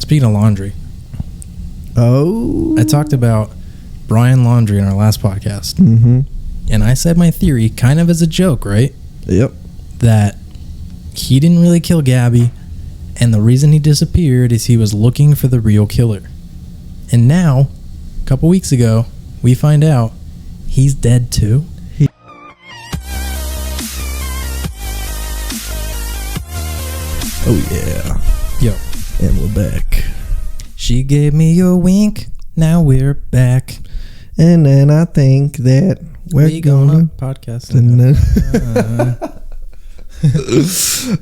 Speaking of laundry. Oh. I talked about Brian Laundrie in our last podcast. Mm-hmm. And I said my theory kind of as a joke, right? Yep. That he didn't really kill Gabby. And the reason he disappeared is he was looking for the real killer. And now, a couple weeks ago, we find out he's dead too. Oh, yeah. Yo. And we're back. She gave me a wink. Now we're back. And then I think that we're gonna podcast.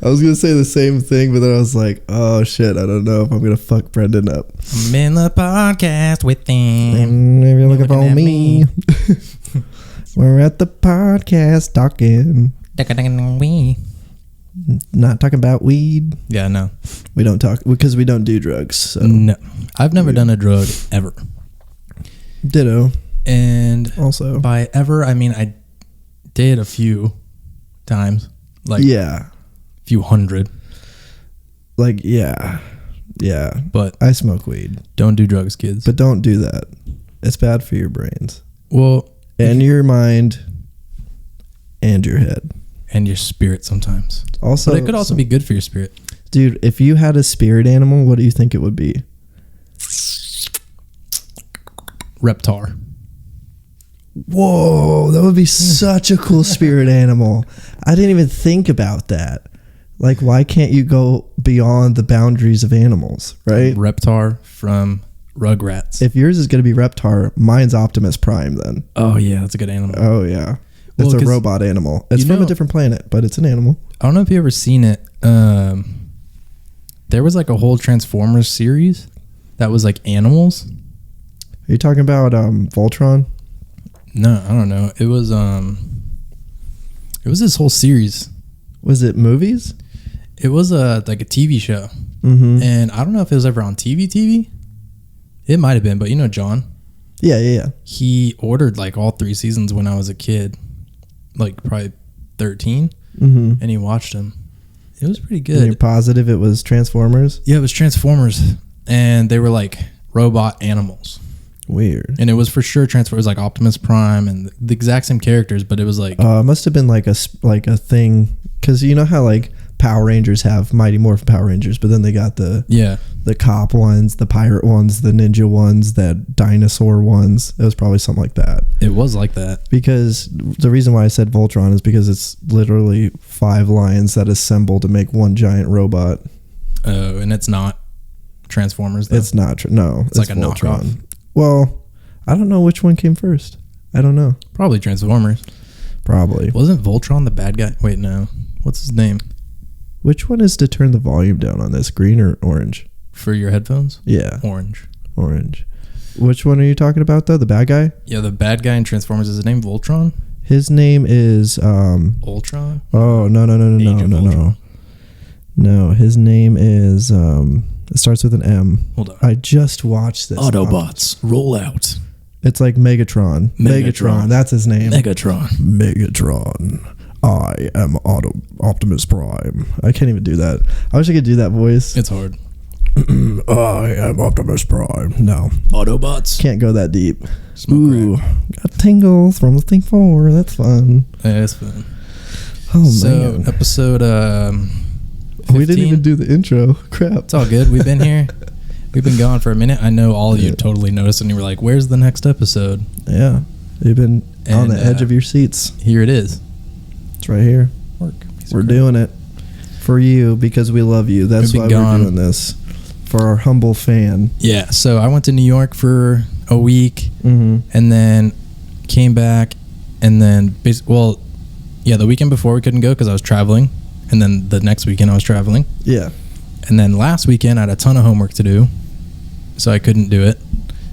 I was gonna say the same thing, but then I was like, oh shit, I don't know if I'm gonna fuck Brendan up. I'm in the podcast with him. And if you're looking for me, we're at the podcast talking. Not talking about weed. Yeah, no. We don't talk because we don't do drugs. So. No. I've never done a drug ever. Ditto. And also, by ever, I mean I did a few times. Like, yeah. A few hundred. Like, yeah. Yeah. But I smoke weed. Don't do drugs, kids. But don't do that. It's bad for your brains. Well. And your mind. And your head. And your spirit sometimes. Also, but it could also be good for your spirit. Dude, if you had a spirit animal, what do you think it would be? Reptar. Whoa, that would be such a cool spirit animal. I didn't even think about that. Like, why can't you go beyond the boundaries of animals, right? Reptar from Rugrats. If yours is going to be Reptar, mine's Optimus Prime then. Oh, yeah, that's a good animal. Oh, yeah. It's a robot animal. It's from a different planet, but it's an animal. I don't know if you ever seen it. There was like a whole Transformers series that was like animals. Are you talking about Voltron? No, I don't know. It was this whole series. Was it movies? It was like a TV show. Mm-hmm. And I don't know if it was ever on TV. It might have been, but you know John? Yeah. He ordered like all 3 seasons when I was a kid. Like probably 13. Mm-hmm. And he watched them. It was pretty good. And you're positive it was Transformers? Yeah, it was Transformers. And they were like robot animals. Weird. And it was for sure Transformers, like Optimus Prime and the exact same characters, but it was like... it must have been like a thing, because you know how like Power Rangers have Mighty Morphin Power Rangers, but then they got the cop ones, the pirate ones, the ninja ones, the dinosaur ones. It was probably something like that. It was like that. Because the reason why I said Voltron is because it's literally 5 lions that assemble to make one giant robot. Oh, and it's not Transformers though? It's not. No. It's like a Voltron. knockoff. Well, I don't know which one came first. I don't know. Probably Transformers. Probably. Wasn't Voltron the bad guy? Wait, no. What's his name? Which one is to turn the volume down on this? Green or orange? For your headphones? Yeah. Orange. Which one are you talking about though? The bad guy? Yeah, the bad guy in Transformers. Is his name Voltron? His name is Ultron? Oh, no. No, his name is it starts with an M. Hold on. I just watched this. Autobots, roll out. It's like Megatron. That's his name. Megatron. I am Optimus Prime. I can't even do that. I wish I could do that voice. It's hard. I am Optimus Prime. No. Autobots. Can't go that deep. Smoke crack. Got tingles from the thing 4. That's fun. Yeah, it's fun. Oh, man. Episode 15. We didn't even do the intro. Crap. It's all good. We've been here. We've been gone for a minute. I know all of you totally noticed, and you were like, where's the next episode? Yeah. You've been on the edge of your seats. Here it is. It's right here. We're doing it for you because we love you. That's why we're doing this. For our humble fan. Yeah. So I went to New York for a week, and then came back, and then the weekend before we couldn't go because I was traveling, and then the next weekend I was traveling. Yeah. And then last weekend I had a ton of homework to do, so I couldn't do it.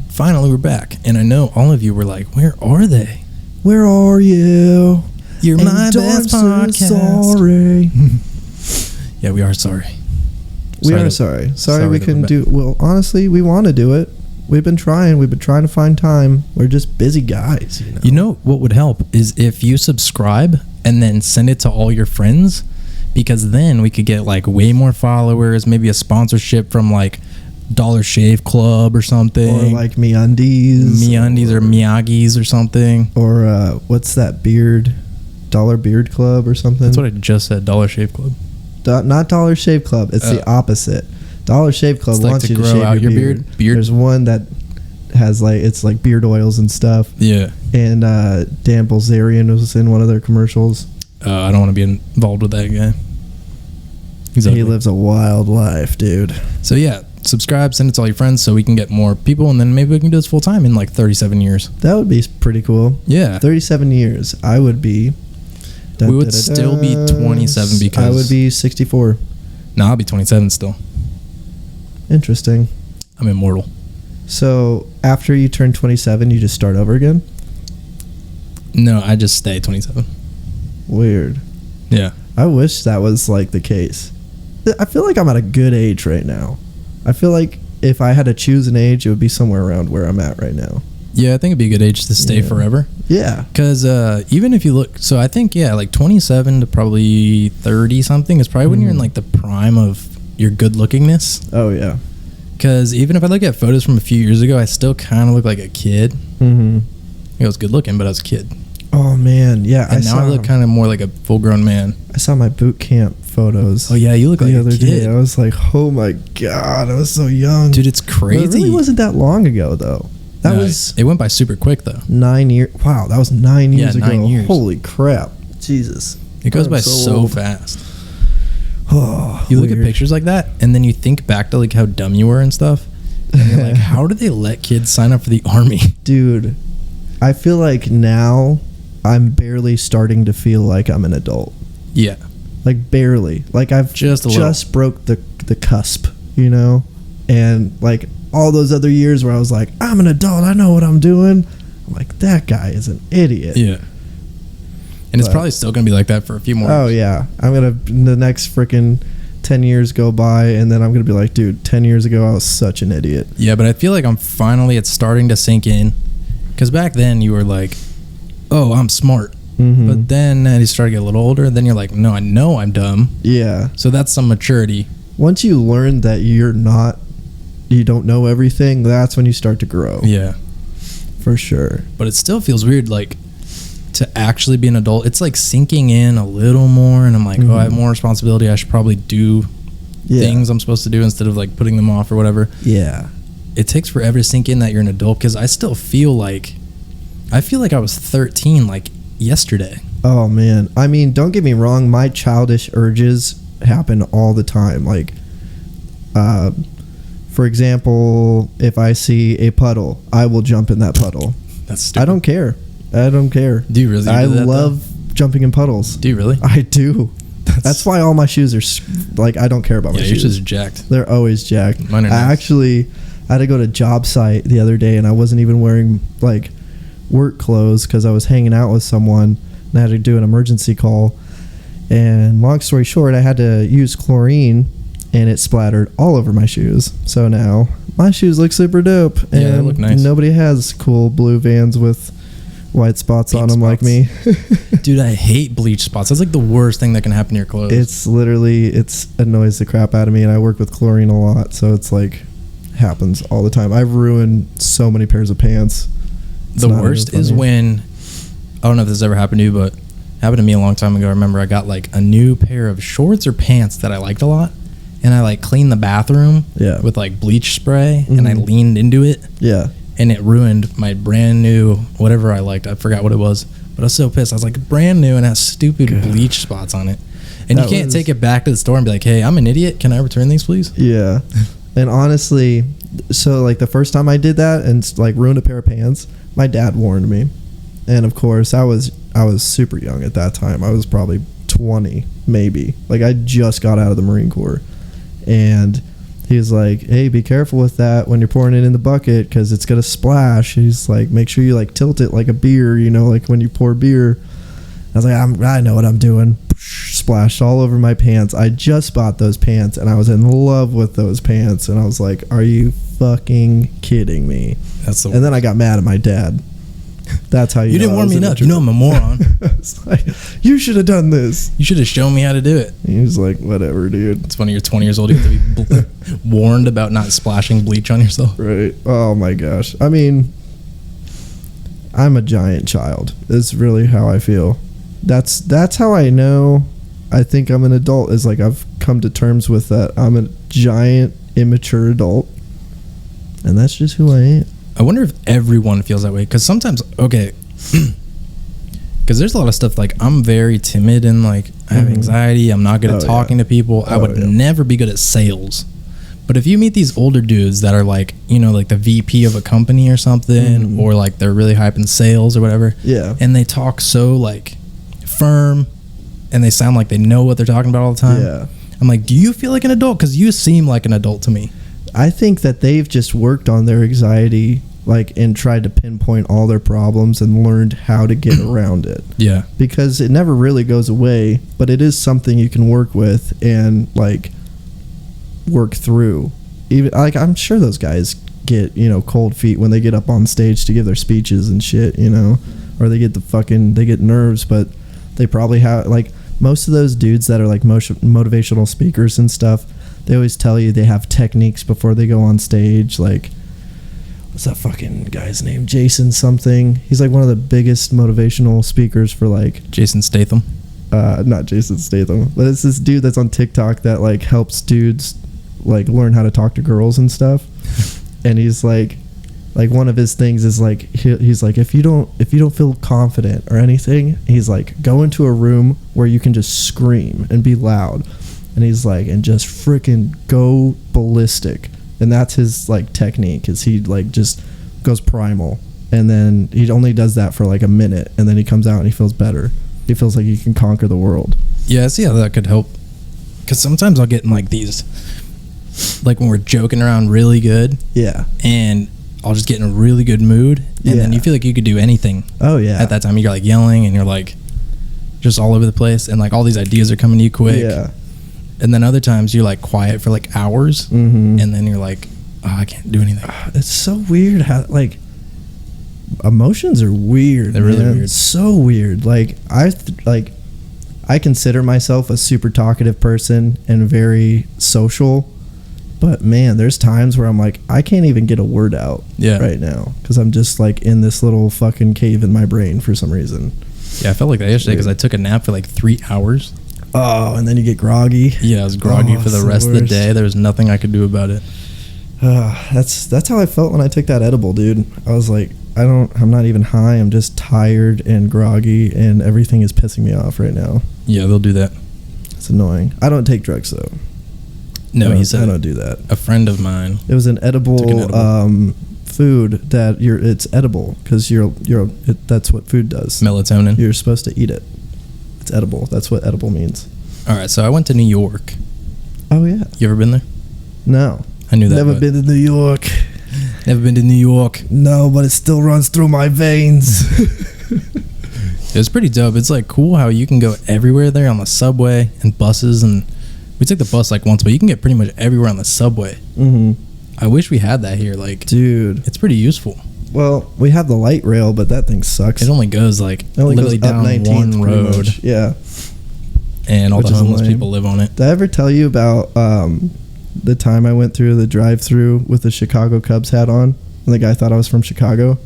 Finally, we're back, and I know all of you were like, "Where are they? Where are you? You're my best podcast." Sorry. Yeah, we are sorry. We are sorry. Sorry we couldn't do. Well, honestly, we want to do it. We've been trying. We've been trying to find time. We're just busy guys. You know what would help is if you subscribe and then send it to all your friends, because then we could get like way more followers, maybe a sponsorship from like Dollar Shave Club or something. Or like MeUndies. MeUndies or Miyagi's or something. Or what's that beard? Dollar Beard Club or something? That's what I just said, Dollar Shave Club. Not Dollar Shave Club. It's the opposite. Dollar Shave Club like wants to you to grow shave out your beard. There's one that has like, it's like beard oils and stuff. Yeah. And Dan Bilzerian was in one of their commercials. I don't want to be involved with that guy. He lives a wild life, dude. So yeah, subscribe, send it to all your friends so we can get more people, and then maybe we can do this full time in like 37 years. That would be pretty cool. Yeah. 37 years. I would be... we would still be 27 because... I would be 64. No, I'll be 27 still. Interesting. I'm immortal. So, after you turn 27, you just start over again? No, I just stay 27. Weird. Yeah. I wish that was, like, the case. I feel like I'm at a good age right now. I feel like if I had to choose an age, it would be somewhere around where I'm at right now. Yeah, I think it'd be a good age to stay forever. Yeah. Because even if you look... So, I think, yeah, like 27 to probably 30-something is probably when you're in, like, the prime of your good-lookingness. Oh, yeah. Because even if I look at photos from a few years ago, I still kind of look like a kid. Mm-hmm. I was good looking, but I was a kid. Oh, man. Yeah. And now I look kind of more like a full-grown man. I saw my boot camp photos. Oh, yeah, you look like a kid. Day. I was like, oh, my God. I was so young. Dude, it's crazy. But it really wasn't that long ago, though. It went by super quick, though. 9 years. Wow, that was 9 years ago. 9 years. Holy crap. Jesus. It goes by so fast. Oh, you look at pictures like that, and then you think back to like how dumb you were and stuff. And you're like, how did they let kids sign up for the army? Dude, I feel like now I'm barely starting to feel like I'm an adult. Yeah. Like barely. Like I've just broke the cusp, you know? And like all those other years where I was like, I'm an adult, I know what I'm doing. I'm like, that guy is an idiot. Yeah. And it's probably still going to be like that for a few more years. Oh, yeah. I'm going to, the next freaking 10 years go by, and then I'm going to be like, dude, 10 years ago, I was such an idiot. Yeah, but I feel like it's starting to sink in. Because back then, you were like, oh, I'm smart. Mm-hmm. But then you start to get a little older, then you're like, no, I know I'm dumb. Yeah. So that's some maturity. Once you learn that you don't know everything, that's when you start to grow. Yeah. For sure. But it still feels weird, like, to actually be an adult. It's like sinking in a little more, and I'm like, oh, I have more responsibility. I should probably do things I'm supposed to do instead of like putting them off or whatever. Yeah. It takes forever to sink in that you're an adult, because I still feel like I was 13 like yesterday. Oh man. I mean, don't get me wrong, my childish urges happen all the time. Like for example, if I see a puddle, I will jump in that puddle. That's stupid. I don't care. Do you really? I love jumping in puddles. Do you really? I do. That's why all my shoes are like, I don't care about my shoes. Yeah, your shoes are jacked. They're always jacked. Mine are nice. I had to go to job site the other day, and I wasn't even wearing like work clothes because I was hanging out with someone, and I had to do an emergency call. And long story short, I had to use chlorine, and it splattered all over my shoes. So now my shoes look super dope. And yeah, they look nice. Nobody has cool blue Vans with white spots on them like me. Dude, I hate bleach spots. That's like the worst thing that can happen to your clothes. It annoys the crap out of me, and I work with chlorine a lot, so it's like happens all the time. I've ruined so many pairs of pants. The worst is when, I don't know if this ever happened to you, but it happened to me a long time ago. I remember I got like a new pair of shorts or pants that I liked a lot, and I like cleaned the bathroom with like bleach spray, and I leaned into it. Yeah. And it ruined my brand new whatever I liked. I forgot what it was, but I was so pissed. I was like, brand new, and has stupid bleach spots on it. And you can't take it back to the store and be like, hey, I'm an idiot. Can I return these, please? Yeah. And honestly, so like the first time I did that and like ruined a pair of pants, my dad warned me. And of course, I was super young at that time. I was probably 20, maybe. Like I just got out of the Marine Corps. And he was like, hey, be careful with that when you're pouring it in the bucket because it's going to splash. He's like, make sure you like tilt it like a beer, you know, like when you pour beer. I was like, I know what I'm doing. Splashed all over my pants. I just bought those pants, and I was in love with those pants. And I was like, are you fucking kidding me? That's the And then I got mad at my dad. That's how you didn't warn me enough. You know I'm a moron. It's like, you should have done this. You should have shown me how to do it. He was like, whatever, dude. It's funny, you're 20 years old. You have to be warned about not splashing bleach on yourself. Right. Oh, my gosh. I mean, I'm a giant child. Is really how I feel. That's how I know I think I'm an adult, is like I've come to terms with that. I'm a giant, immature adult. And that's just who I am. I wonder if everyone feels that way. Because sometimes, okay, because there's a lot of stuff, like, I'm very timid and, like, I have anxiety. I'm not good at talking to people. I would never be good at sales. But if you meet these older dudes that are, like, you know, like the VP of a company or something, or, like, they're really hype in sales or whatever. Yeah. And they talk so, like, firm, and they sound like they know what they're talking about all the time. Yeah. I'm like, do you feel like an adult? Because you seem like an adult to me. I think that they've just worked on their anxiety, like, and tried to pinpoint all their problems and learned how to get around it. Yeah. Because it never really goes away, but it is something you can work with and, like, work through. Even, like, I'm sure those guys get, you know, cold feet when they get up on stage to give their speeches and shit, you know, or they get nerves, but they probably have, like, most of those dudes that are, like, motivational speakers and stuff, they always tell you they have techniques before they go on stage. Like, what's that fucking guy's name? Jason something. He's like one of the biggest motivational speakers for, like, Jason Statham. Not Jason Statham, but it's this dude that's on TikTok that, like, helps dudes, like, learn how to talk to girls and stuff. And he's like one of his things is, like, he's like, if you don't feel confident or anything, he's like, go into a room where you can just scream and be loud. And he's like, and just freaking go ballistic. And that's his, like, technique, is he, like, just goes primal. And then he only does that for, like, a minute, and then he comes out and he feels better. He feels like he can conquer the world. Yeah, I see how that could help. Because sometimes I'll get in, like, these, like, when we're joking around really good. Yeah. And I'll just get in a really good mood. And then you feel like you could do anything. Oh, yeah. At that time, you're, like, yelling, and you're, like, just all over the place. And, like, all these ideas are coming to you quick. Yeah. And then other times you're, like, quiet for, like, hours. And then you're like, oh, I can't do anything. It's so weird how, like, emotions are weird. They're really weird. So weird. Like, I consider myself a super talkative person and very social. But, man, there's times where I'm like, I can't even get a word out right now. Because I'm just, like, in this little fucking cave in my brain for some reason. Yeah, I felt like that yesterday because I took a nap for, like, 3 hours. Oh, and then you get groggy. Yeah, I was groggy for the rest of the day. There was nothing I could do about it. That's how I felt when I took that edible, dude. I was like, I'm not even high. I'm just tired and groggy, and everything is pissing me off right now. Yeah, they'll do that. It's annoying. I don't take drugs, though. No, he said I don't do that. A friend of mine. It was an edible. Food that it's edible because that's what food does. Melatonin. You're supposed to eat it. It's edible. That's what edible means. All right, so I went to New York. Oh, yeah. You ever been there? No. I knew that. Never been to New York. Never been to New York. No, but it still runs through my veins. It's pretty dope. It's, like, cool how you can go everywhere there on the subway and buses. And we took the bus, like, once, but you can get pretty much everywhere on the subway. I wish we had that here. Like, dude, it's pretty useful. Well, we have the light rail, but that thing sucks. It only goes, like, literally down one road. Yeah. And all the homeless people live on it. Did I ever tell you about the time I went through the drive-thru with the Chicago Cubs hat on, and the guy thought I was from Chicago?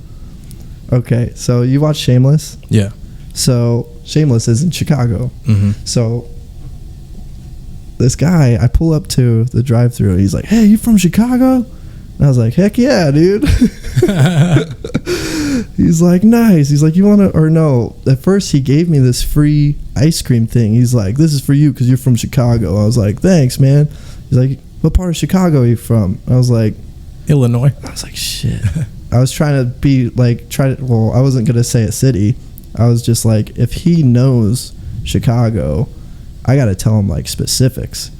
Okay, so you watch Shameless? Yeah. So Shameless is in Chicago. So this guy, I pull up to the drive-thru, he's like, hey, you from Chicago? And I was like, heck yeah, dude. He's like, nice. He's like, you want to, or no. At first, he gave me this free ice cream thing. He's like, this is for you because you're from Chicago. I was like, thanks, man. He's like, what part of Chicago are you from? I was like, Illinois. I was like, shit. I was trying to be like, well, I wasn't going to say a city. I was just like, if he knows Chicago, I got to tell him, like, specifics.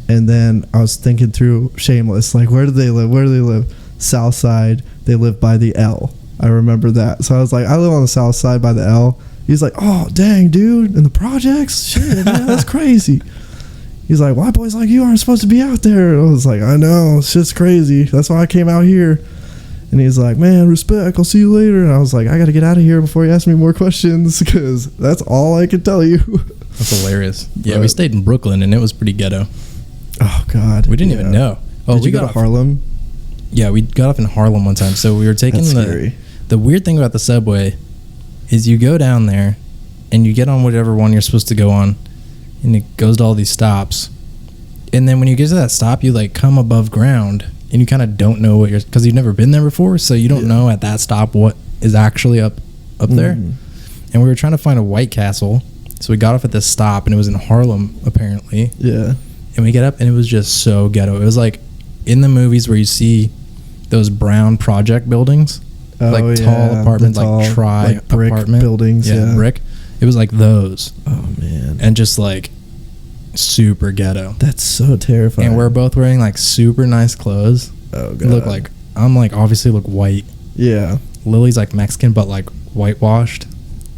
And then I was thinking through Shameless, like, where do they live? South Side. They live by the L. I remember that. So I was like, I live on the South Side by the L. He's like, oh, dang, dude. In the projects? Shit, man, that's crazy. He's like, white boys like you aren't supposed to be out there. I was like, I know. It's just crazy. That's why I came out here. And And he's like, man, respect, I'll see you later. And I was like, I got to get out of here before you ask me more questions, because that's all I can tell you. That's hilarious. Yeah, we stayed in Brooklyn, and it was pretty ghetto. Oh, God. We didn't even know. Oh, Did you go to Harlem? Yeah, we got off in Harlem one time. So we were taking the weird thing about the subway is you go down there, and you get on whatever one you're supposed to go on, and it goes to all these stops. And then when you get to that stop, you, like, come above ground, and you kind of don't know what because you've never been there before, so you don't know at that stop what is actually up there. And we were trying to find a White Castle, so we got off at this stop, and it was in Harlem, apparently. Yeah. And we get up, and it was just so ghetto. It was like in the movies where you see those brown project buildings, like tall apartments, like brick apartment buildings. Yeah, brick. It was like those. Oh, man. And just like super ghetto. That's so terrifying. And we're both wearing like super nice clothes. Oh, God. Look like I'm like obviously look white. Yeah. Lily's like Mexican but like whitewashed.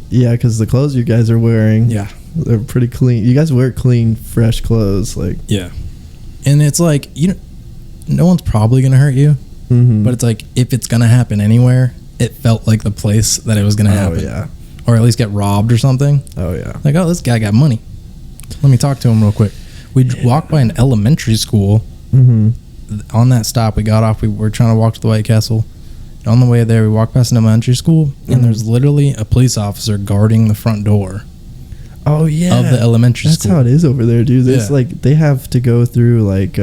Yeah, because the clothes you guys are wearing, they're pretty clean. You guys wear clean, fresh clothes, like. Yeah. And it's like no one's probably gonna hurt you, but it's like if it's gonna happen anywhere, it felt like the place that it was gonna happen. Oh, yeah. Or at least get robbed or something. Oh, yeah. Like, oh, this guy got money. Let me talk to him real quick. We walked by an elementary school. On that stop, we got off. We were trying to walk to the White Castle. And on the way there, we walked past an elementary school, and there's literally a police officer guarding the front door. Oh, yeah. Of the elementary school. That's how it is over there, dude. It's like they have to go through like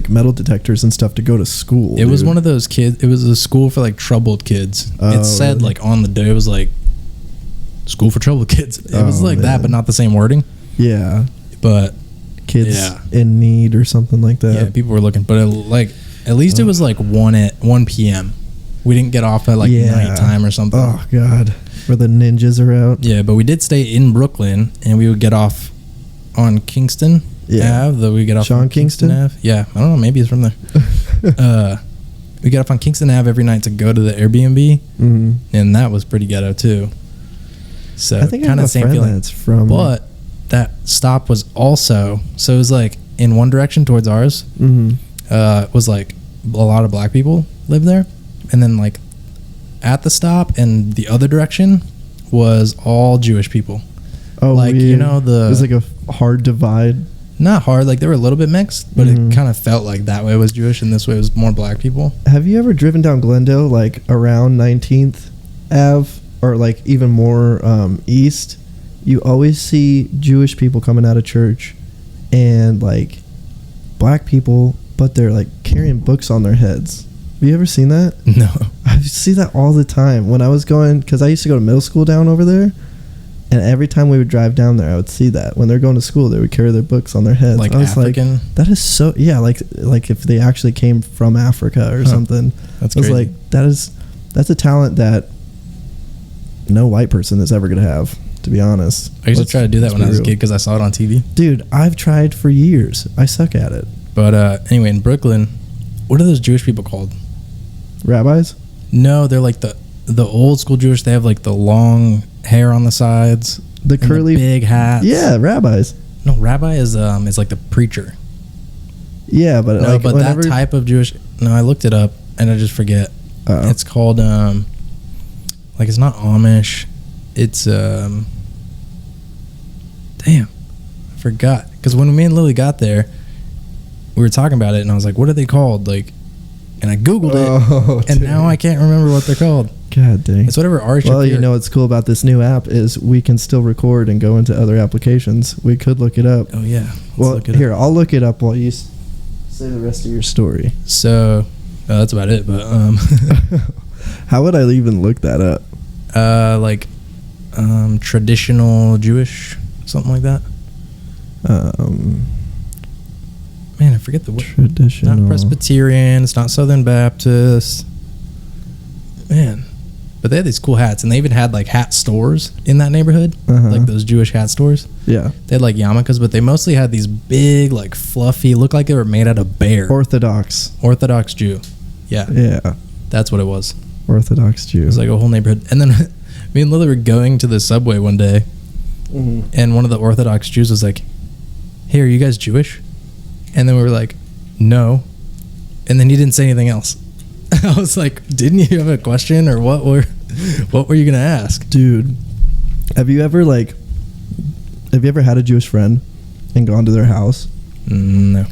metal detectors and stuff to go to school. It was one of those kids. It was a school for like troubled kids. It said like on the door, it was like school for troubled kids. It was like that, but not the same wording. Yeah. But kids in need or something like that. Yeah, people were looking, but at least it was like 1 p.m. We didn't get off at like nighttime or something. Oh, God. Where the ninjas are out. Yeah, but we did stay in Brooklyn, and we would get off on Kingston Ave. Though we get off Sean on Kingston Ave. Yeah, I don't know. Maybe it's from there. We get off on Kingston Ave every night to go to the Airbnb, and that was pretty ghetto too. So I think kind of the same feeling. That's from, but that stop was also so it was like in one direction towards ours. Was like a lot of black people live there, and then like at the stop and the other direction was all Jewish people. Oh, like weird. it was like a hard divide. Not hard, like they were a little bit mixed, but it kind of felt like that way was Jewish and this way was more black people. Have you ever driven down Glendale, like around 19th Ave, or like even more east? You always see Jewish people coming out of church and like black people, but they're like carrying books on their heads. Have you ever seen that? No. I see that all the time when I was going, because I used to go to middle school down over there, and every time we would drive down there, I would see that. When they're going to school, they would carry their books on their heads. Like I was African? like, that is so, like if they actually came from Africa or something. That's crazy. I was like, that's a talent that no white person is ever going to have, to be honest. I used to try to do that when I was a kid because I saw it on TV. Dude, I've tried for years. I suck at it. But anyway, in Brooklyn, what are those Jewish people called? Rabbis? No, they're like the old school Jewish. They have like the long hair on the sides, the curly big hats. Yeah, rabbis. No, rabbi is like the preacher. Yeah, but no, like but that type of Jewish. No, I looked it up and I just forget. It's called like it's not Amish. It's damn, I forgot because when me and Lily got there, we were talking about it and I was like, "What are they called?" Like. And I Googled it, and now I can't remember what they're called. God dang. It's whatever Archie. Well, you know what's cool about this new app is we can still record and go into other applications. We could look it up. Oh, yeah. Well, here, I'll look it up while you say the rest of your story. So, that's about it, but... How would I even look that up? Like, traditional Jewish, something like that. Man, I forget the word. Traditional. Not Presbyterian. It's not Southern Baptist. Man. But they had these cool hats, and they even had, like, hat stores in that neighborhood. Like those Jewish hat stores. Yeah. They had, like, yarmulkes, but they mostly had these big, like, fluffy, looked like they were made out of bear. Orthodox Jew. Yeah. Yeah. That's what it was. Orthodox Jew. It was like a whole neighborhood. And then me and Lily were going to the subway one day, and one of the Orthodox Jews was like, "Hey, are you guys Jewish?" And then we were like, "No." And then he didn't say anything else. I was like, didn't you have a question or what were you gonna ask, dude? Have you ever had a Jewish friend and gone to their house? No.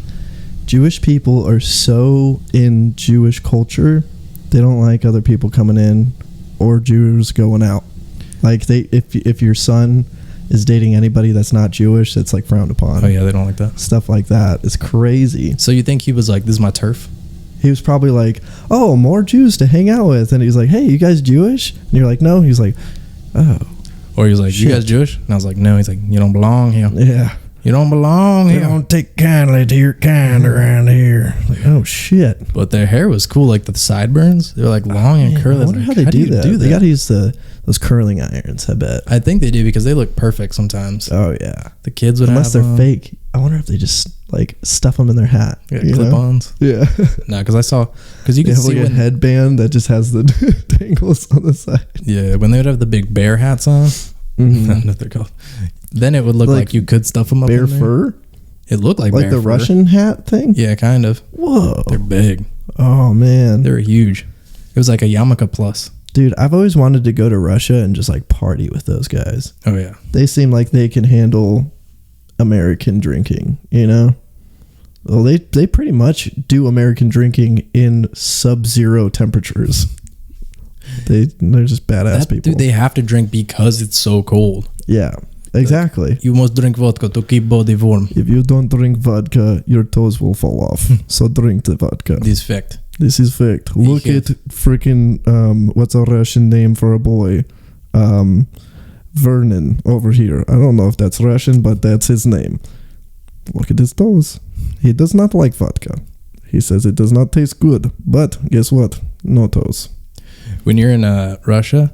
Jewish people are so in Jewish culture, they don't like other people coming in or Jews going out. Like if your son is dating anybody that's not Jewish, it's like frowned upon. Oh yeah, they don't like that. Stuff like that. It's crazy. So you think he was like, this is my turf? He was probably like, oh, more Jews to hang out with. And he's like, hey, you guys Jewish? And you're like, no. He's like, oh. Or he was like, you guys Jewish? And I was like, no. He's like, you don't belong here. Yeah. You don't belong here. You don't take kindly to your kind around here. Like, oh, shit. But their hair was cool. Like the sideburns, they were like long and curly. I wonder how they do that. They got to use those curling irons, I bet. I think they do because they look perfect sometimes. Oh, yeah. The kids would Unless they're fake. I wonder if they just like stuff them in their hat. Yeah, clip-ons. Yeah. No, because you can see like a headband that just has the dangles on the side. Yeah, when they would have the big bear hats on. I don't know what they're called. Then it would look like you could stuff them up bear in there. Fur. It looked like bear the fur. Russian hat thing. Yeah, kind of. Whoa, they're big. Oh man, they were huge. It was like a yarmulke plus. Dude, I've always wanted to go to Russia and just like party with those guys. Oh yeah, they seem like they can handle American drinking. You know, well they pretty much do American drinking in sub-zero temperatures. They're just badass people. Dude, they have to drink because it's so cold. Yeah, exactly. You must drink vodka to keep body warm. If you don't drink vodka, your toes will fall off. So drink the vodka. This fact. This is fact. Look at freaking what's a Russian name for a boy? Vernon over here. I don't know if that's Russian, but that's his name. Look at his toes. He does not like vodka. He says it does not taste good. But guess what? No toes. When you're in Russia,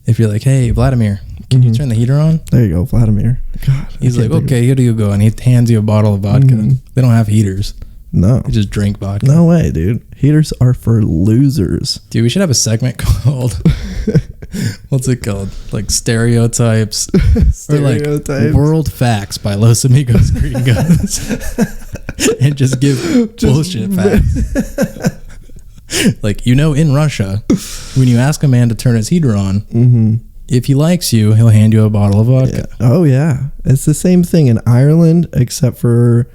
if you're like, hey, Vladimir, can you turn the heater on? There you go, Vladimir. God, he's like, okay, here you go. And he hands you a bottle of vodka. They don't have heaters. No. They just drink vodka. No way, dude. Heaters are for losers. Dude, we should have a segment called, what's it called? Like Stereotypes. Or like World Facts by Los Amigos Gringos. And just give bullshit facts. Like, in Russia, when you ask a man to turn his heater on, if he likes you, he'll hand you a bottle of vodka. Yeah. Oh, yeah. It's the same thing in Ireland, except for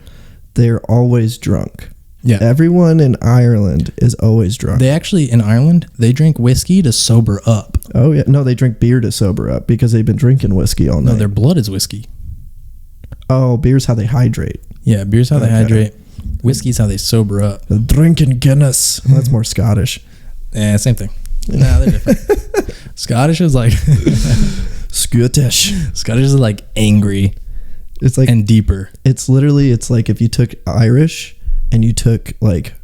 they're always drunk. Yeah. Everyone in Ireland is always drunk. They actually, in Ireland, they drink whiskey to sober up. Oh, yeah. No, they drink beer to sober up because they've been drinking whiskey all night. No, their blood is whiskey. Oh, beer's how they hydrate. Yeah, beer's how they hydrate. Whiskey's how they sober up. They're drinking Guinness. Well, that's more Scottish. Yeah, same thing. Nah, they're different. Scottish is like Scottish. Scottish is like angry. It's like and deeper. It's like if you took Irish and you took like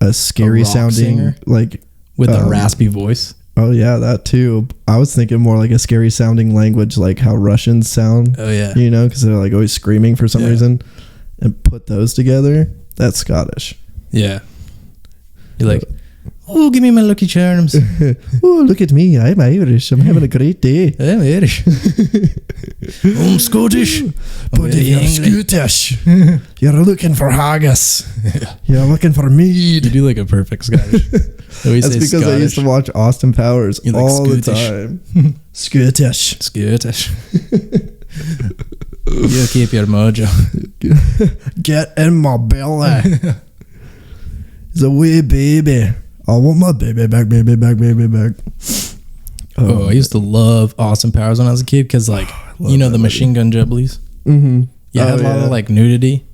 a scary sounding singer, like with a raspy voice. Oh yeah, that too. I was thinking more like a scary sounding language, like how Russians sound. Oh yeah, because they're like always screaming for some reason, and put those together. That's Scottish. Yeah. You're like, oh, give me my Lucky Charms. Oh, look at me. I'm Irish. I'm having a great day. I'm Irish. I'm Scottish. But you're Scottish. You're looking for haggis. You're looking for mead. You do like a perfect Scottish. That's because Scottish. I used to watch Austin Powers all the time. Scottish. Scottish. You keep your mojo. Get in my belly. It's a wee baby. I want my baby back, baby back, baby back. Oh, I used to love Austin Powers when I was a kid because, like, the machine gun jubblies. Mm-hmm. Yeah, it had a lot of, like, nudity.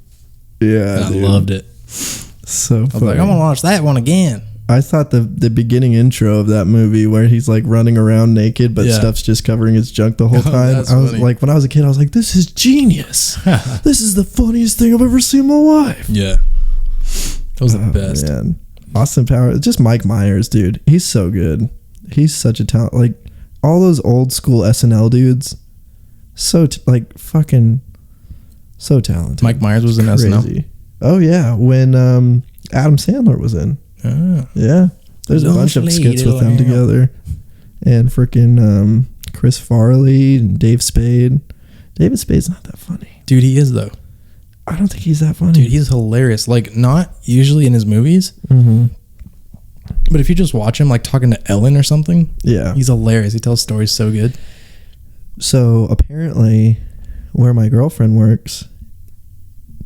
Yeah, and I loved it. So funny. I was like, I'm going to watch that one again. I thought the beginning intro of that movie where he's like running around naked, but stuff's just covering his junk the whole time. I was like, when I was a kid, I was like, this is genius. This is the funniest thing I've ever seen in my life. Yeah. That was the best. Man. Austin Powers, just Mike Myers, dude. He's so good. He's such a talent. Like all those old school SNL dudes, fucking so talented. Mike Myers was in SNL. Oh yeah, when Adam Sandler was in. Oh. Yeah, there's a bunch of skits with them together, and freaking Chris Farley and Dave Spade. David Spade's not that funny, dude. He is though. I don't think he's that funny, dude. He's hilarious. Like not usually in his movies, But if you just watch him like talking to Ellen or something, yeah, he's hilarious. He tells stories so good. So apparently, where my girlfriend works,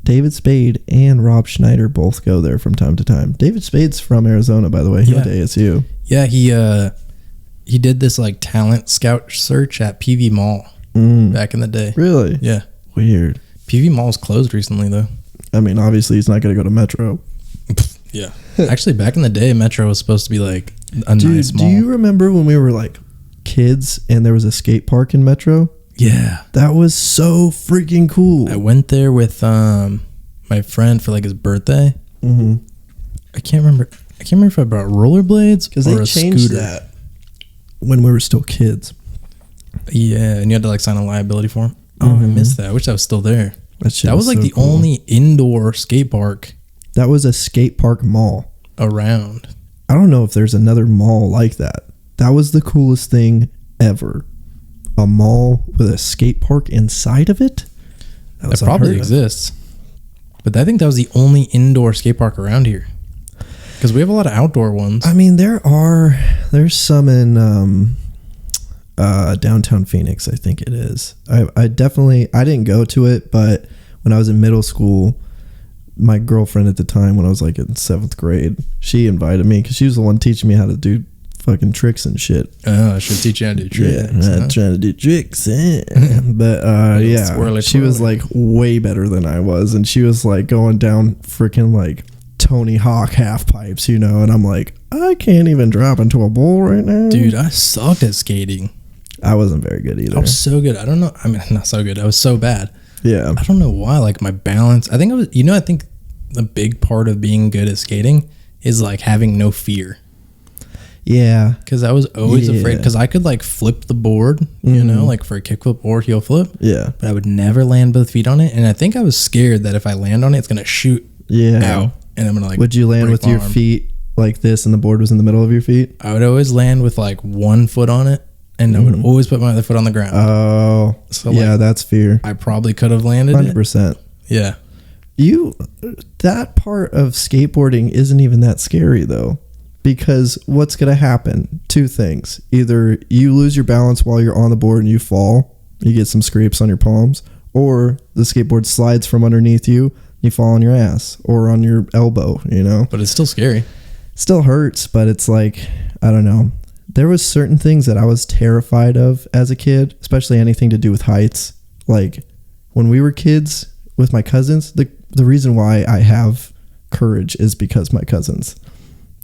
David Spade and Rob Schneider both go there from time to time. David Spade's from Arizona, by the way. He went to ASU. Yeah, he did this like talent scout search at PV Mall back in the day. Really? Yeah. Weird. PV Mall's closed recently though. I mean, obviously he's not going to go to Metro. Yeah. Actually, back in the day, Metro was supposed to be like a nice mall. Do you remember when we were like kids and there was a skate park in Metro? Yeah. That was so freaking cool. I went there with my friend for like his birthday. Mm-hmm. I can't remember if I brought rollerblades because or they a changed scooter. that when we were still kids. Yeah, and you had to like sign a liability form. Oh, I missed that. I wish I was still there. That was like so the cool. only indoor skate park. That was a skate park mall Around. I don't know if there's another mall like that. That was the coolest thing ever. A mall with a skate park inside of it? That probably exists. But I think that was the only indoor skate park around here. Because we have a lot of outdoor ones. I mean, there's some in downtown Phoenix, I think it is. I didn't go to it, but when I was in middle school, my girlfriend at the time, when I was like in 7th grade, she invited me because she was the one teaching me how to do fucking tricks and shit. Oh, I should teach you how to do tricks. Yeah, trying to do tricks. But yeah, she was like way better than I was, and she was like going down freaking like Tony Hawk half pipes, you know, and I'm like, I can't even drop into a bowl right now. Dude, I sucked at skating. I wasn't very good either. I was so good. I don't know. I mean, not so good. I was so bad. Yeah. I don't know why. Like my balance. I think I was. I think the big part of being good at skating is like having no fear. Yeah. Because I was always afraid. Because I could like flip the board, you know, like for a kickflip or heel flip. Yeah. But I would never land both feet on it. And I think I was scared that if I land on it, it's gonna shoot out, and I'm gonna like. Would you land with your feet like this, and the board was in the middle of your feet? I would always land with like one foot on it. And I would always put my other foot on the ground. Oh, so yeah, like, that's fear. I probably could have landed 100%. It. Yeah. That part of skateboarding isn't even that scary though, because what's going to happen? Two things. Either you lose your balance while you're on the board and you fall, you get some scrapes on your palms, or the skateboard slides from underneath you, you fall on your ass or on your elbow, you know? But it's still scary. Still hurts, but it's like, I don't know. There was certain things that I was terrified of as a kid, especially anything to do with heights. Like when we were kids with my cousins, the reason why I have courage is because my cousins,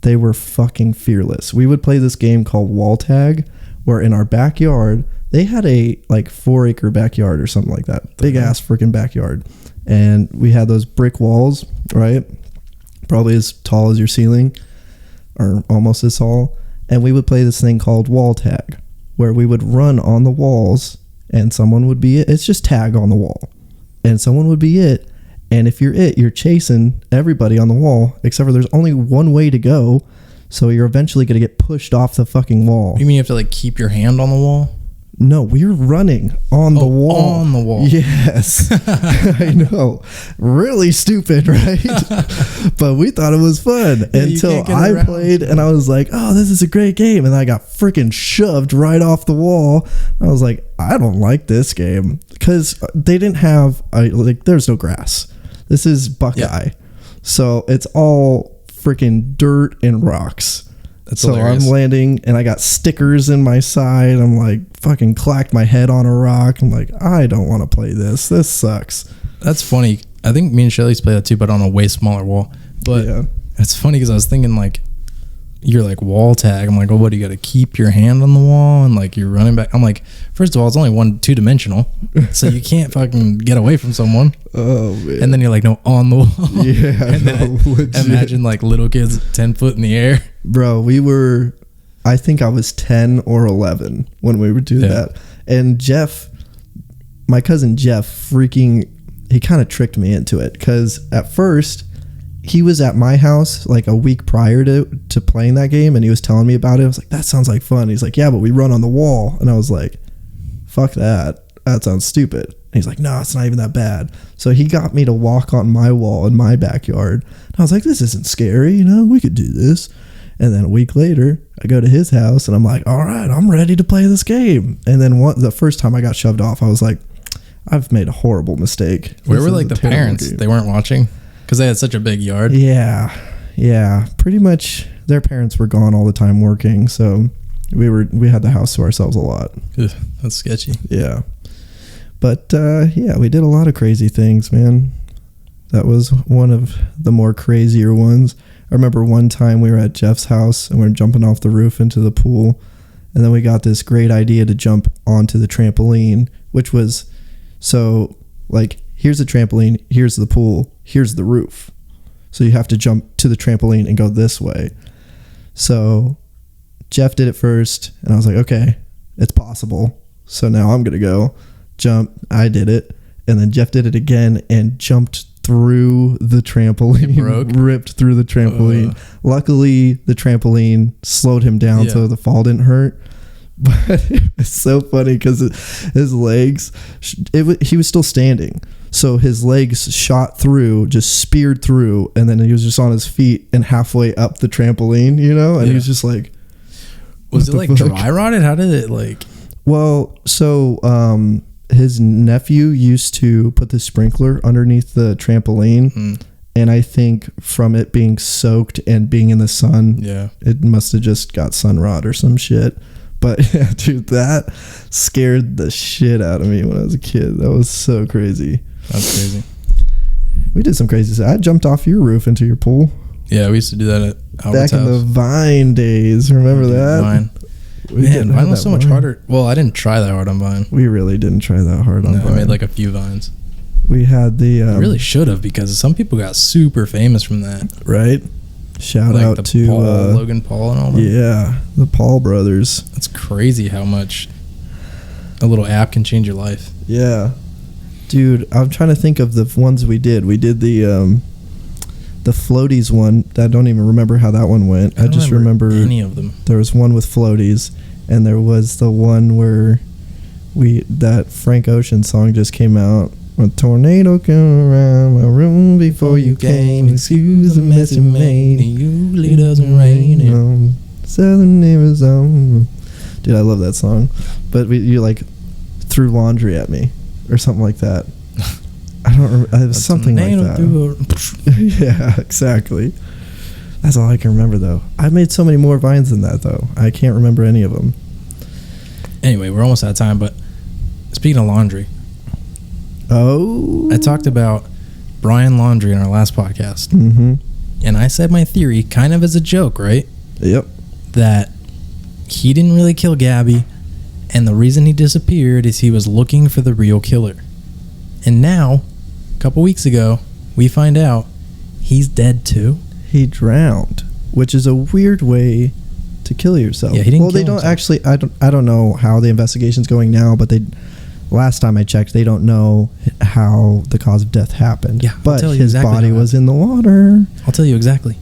they were fucking fearless. We would play this game called wall tag, where in our backyard, they had a like 4-acre backyard or something like that. Big ass freaking backyard. And we had those brick walls, right? Probably as tall as your ceiling or almost as tall. And we would play this thing called wall tag, where we would run on the walls and someone would be it. It's just tag on the wall. And someone would be it. And if you're it, you're chasing everybody on the wall, except for there's only one way to go. So you're eventually going to get pushed off the fucking wall. You mean you have to like keep your hand on the wall? No, we're running on the wall. On the wall. Yes. I know. Really stupid, right? But we thought it was fun until I played and I was like, oh, this is a great game. And I got freaking shoved right off the wall. I was like, I don't like this game because they didn't have, there's no grass. This is Buckeye. Yeah. So it's all freaking dirt and rocks. That's so hilarious. I'm landing and I got stickers in my side. I'm like fucking clacked my head on a rock. I'm like, I don't want to play this. This sucks. That's funny. I think me and Shelly's played that too, but on a way smaller wall. But yeah. It's funny because I was thinking like, you're like wall tag. I'm like, oh, what, do you got to keep your hand on the wall and like you're running back? I'm like, first of all, it's only 2-dimensional, so you can't fucking get away from someone. Oh man! And then you're like, no, on the wall. Yeah. And then imagine like little kids 10 foot in the air. Bro, I think I was 10 or 11 when we would do that. And Jeff, my cousin Jeff, he kind of tricked me into it because at first he was at my house like a week prior to playing that game and he was telling me about it. I was like, that sounds like fun. He's like, yeah, but we run on the wall. And I was like, fuck that. That sounds stupid. And he's like, no, it's not even that bad. So he got me to walk on my wall in my backyard. And I was like, this isn't scary. You know, we could do this. And then a week later, I go to his house and I'm like, all right, I'm ready to play this game. And then the first time I got shoved off, I was like, I've made a horrible mistake. Where were like the parents? Game. They weren't watching because they had such a big yard. Yeah. Pretty much their parents were gone all the time working. So we had the house to ourselves a lot. Ugh, that's sketchy. Yeah. But yeah, we did a lot of crazy things, man. That was one of the more crazier ones. I remember one time we were at Jeff's house and we were jumping off the roof into the pool. And then we got this great idea to jump onto the trampoline, which was, so like, here's the trampoline, here's the pool, here's the roof. So you have to jump to the trampoline and go this way. So Jeff did it first and I was like, okay, it's possible. So now I'm going to go jump. I did it. And then Jeff did it again and jumped through the trampoline, ripped through the trampoline. Luckily, the trampoline slowed him down, so the fall didn't hurt. But it was so funny because his legs, he was still standing. So his legs shot through, just speared through, and then he was just on his feet and halfway up the trampoline, you know? And he was just like... Was it like dry rotted? How did it like... Well, so... his nephew used to put the sprinkler underneath the trampoline, and I think from it being soaked and being in the sun, it must have just got sun rot or some shit. But yeah, dude, that scared the shit out of me when I was a kid. That was so crazy. That's crazy. We did some crazy stuff. I jumped off your roof into your pool. Yeah, we used to do that at Albert's back in the Vine days. Remember that? Vine. Man, Vine was so much harder. Well, I didn't try that hard on Vine. We really didn't try that hard on Vine. I made like a few Vines. We had the... I really should have, because some people got super famous from that. Right? Shout like out to... Logan Paul and all that. Yeah, the Paul brothers. That's crazy how much a little app can change your life. Yeah. Dude, I'm trying to think of the ones we did. We did the floaties one. I don't even remember how that one went. I just remember any of them. There was one with floaties, and there was the one where that Frank Ocean song just came out. A tornado came around my room before you came. Excuse the mess you made. It usually doesn't rain. Southern Arizona. Dude, I love that song. But you like threw laundry at me or something like that. I don't remember. It was something like that. Yeah, exactly. That's all I can remember, though. I've made so many more Vines than that, though. I can't remember any of them. Anyway, we're almost out of time, but speaking of laundry. Oh. I talked about Brian Laundrie in our last podcast. Mm-hmm. And I said my theory kind of as a joke, right? Yep. That he didn't really kill Gabby, and the reason he disappeared is he was looking for the real killer. And now, a couple weeks ago, we find out he's dead too. He drowned, which is a weird way to kill yourself. Yeah, he didn't. Well, they don't himself. Actually. I don't know how the investigation's going now, but last time I checked, they don't know how the cause of death happened. Yeah, but his body was in the water. I'll tell you exactly,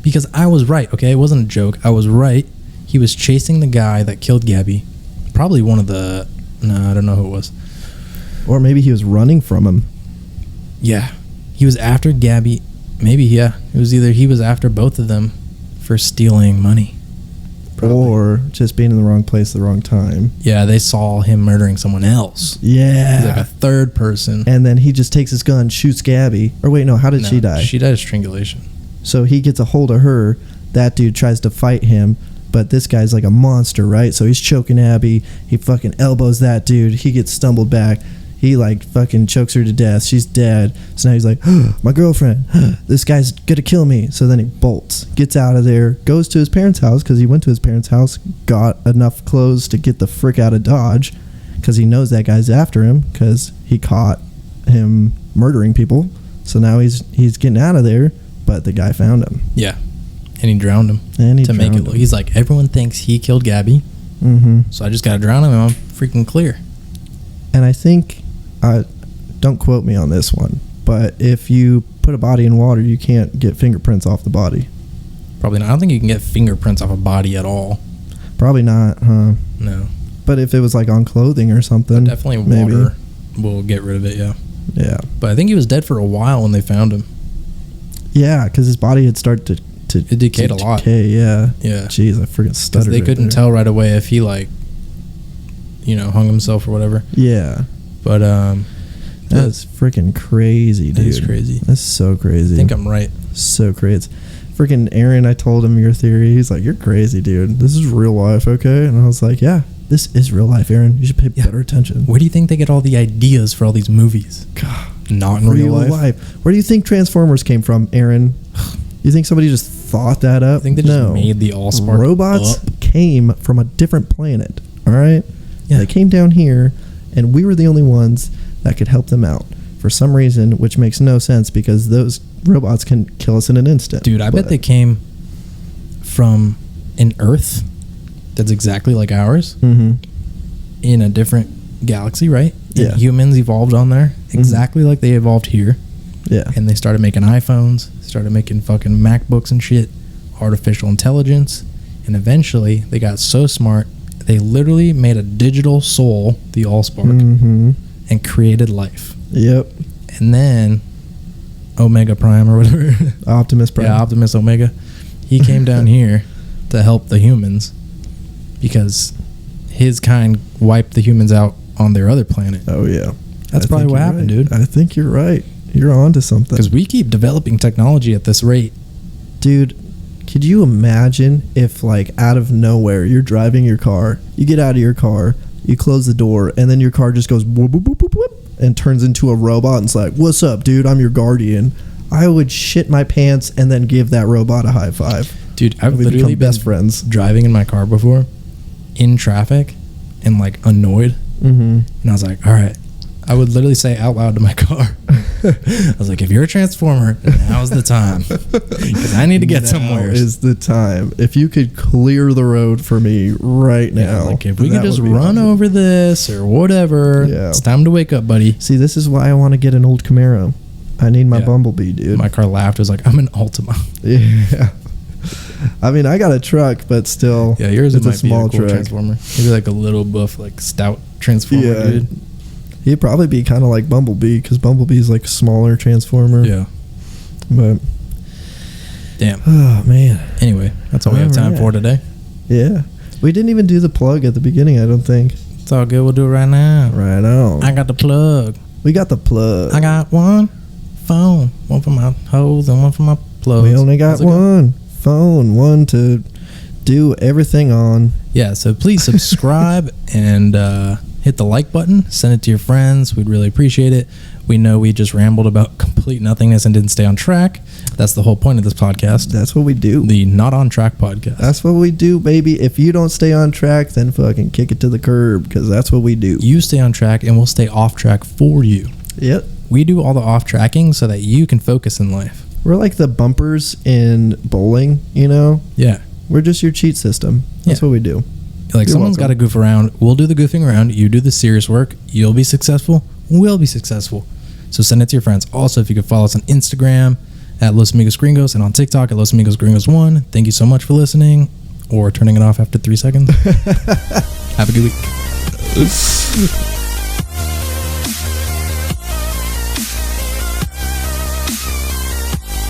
because I was right. Okay, it wasn't a joke. I was right. He was chasing the guy that killed Gabby. Probably one of the. No, I don't know who it was. Or maybe he was running from him. Yeah, he was after Gabby. Maybe, yeah. It was either he was after both of them for stealing money. Probably. Or just being in the wrong place at the wrong time. Yeah, they saw him murdering someone else. Yeah. He's like a third person. And then he just takes his gun, shoots Gabby. Or wait, no, how did she die? She died of strangulation. So he gets a hold of her. That dude tries to fight him. But this guy's like a monster, right? So he's choking Abby. He fucking elbows that dude. He gets stumbled back. He like fucking chokes her to death. She's dead. So now he's like, my girlfriend, this guy's gonna kill me. So then he bolts, gets out of there, goes to his parents' house because he went to his parents' house, got enough clothes to get the frick out of Dodge because he knows that guy's after him because he caught him murdering people. So now he's getting out of there, but the guy found him. Yeah, and he drowned him. Make it look. He's like, everyone thinks he killed Gabby, so I just gotta drown him and I'm freaking clear. And I think. Don't quote me on this one, but if you put a body in water, you can't get fingerprints off the body. Probably not. I don't think you can get fingerprints off a body at all. Probably not, huh? No. But if it was like on clothing or something, but definitely water will get rid of it, yeah. Yeah. But I think he was dead for a while when they found him. Yeah, because his body had started it decayed a lot. Yeah. Jeez, I freaking stuttered. They couldn't tell right away if he like, hung himself or whatever. Yeah. But that's freaking crazy, dude. That is crazy. That's so crazy. I think I'm right. So crazy. Freaking Aaron, I told him your theory. He's like, "You're crazy, dude. This is real life, okay?" And I was like, "Yeah, this is real life, Aaron. You should pay better attention." Where do you think they get all the ideas for all these movies? God, not in real life. Where do you think Transformers came from, Aaron? You think somebody just thought that up? I think they just made the Allspark. Robots came from a different planet. All right. Yeah. They came down here, and we were the only ones that could help them out for some reason, which makes no sense because those robots can kill us in an instant. Dude, I bet they came from an Earth that's exactly like ours in a different galaxy, right? Yeah. And humans evolved on there exactly like they evolved here. Yeah. And they started making iPhones, started making fucking MacBooks and shit, artificial intelligence, and eventually they got so smart, they literally made a digital soul, the Allspark, and created life. Yep. And then Omega Prime or whatever. Optimus Prime. Yeah, Optimus Omega. He came down here to help the humans because his kind wiped the humans out on their other planet. Oh, yeah. That's probably what happened, dude. I think you're right. You're on to something. Because we keep developing technology at this rate. Dude, could you imagine if, like, out of nowhere, you're driving your car, you get out of your car, you close the door, and then your car just goes whoop, whoop, whoop, whoop, whoop, and turns into a robot and it's like, "What's up, dude? I'm your guardian." I would shit my pants and then give that robot a high five. Dude, I've literally been best friends driving in my car before in traffic and like annoyed. And I was like, all right. I would literally say out loud to my car. I was like, if you're a transformer, now's the time. Because I need to get somewhere. Now is the time. If you could clear the road for me right now. Like if we could just run over this or whatever. Yeah. It's time to wake up, buddy. See, this is why I want to get an old Camaro. I need my Bumblebee, dude. My car laughed. It was like, I'm an Altima. Yeah. I mean, I got a truck, but still. Yeah, yours is might a small be a cool truck. Transformer. Maybe like a little buff, like stout Transformer, dude. He'd probably be kind of like Bumblebee, because Bumblebee's like a smaller Transformer. Yeah. But. Damn. Oh, man. Anyway, that's all we have time for today. Yeah. We didn't even do the plug at the beginning, I don't think. It's all good. We'll do it right now. Right on. I got the plug. We got the plug. I got one phone. One for my hoes and one for my plugs. We only got one phone. One to do everything on. Yeah, so please subscribe and hit the like button. Send it to your friends. We'd really appreciate it. We know we just rambled about complete nothingness and didn't stay on track. That's the whole point of this podcast. That's what we do. The Not On Track podcast. That's what we do, baby. If you don't stay on track, then fucking kick it to the curb, because that's what we do. You stay on track and we'll stay off track for you. Yep. We do all the off tracking so that you can focus in life. We're like the bumpers in bowling, you know? Yeah. We're just your cheat system. That's what we do. Like, someone's got to goof around. We'll do the goofing around. You do the serious work. You'll be successful. We'll be successful. So send it to your friends. Also, if you could follow us on Instagram at Los Amigos Gringos and on TikTok at Los Amigos Gringos 1. Thank you so much for listening or turning it off after 3 seconds. Have a good week.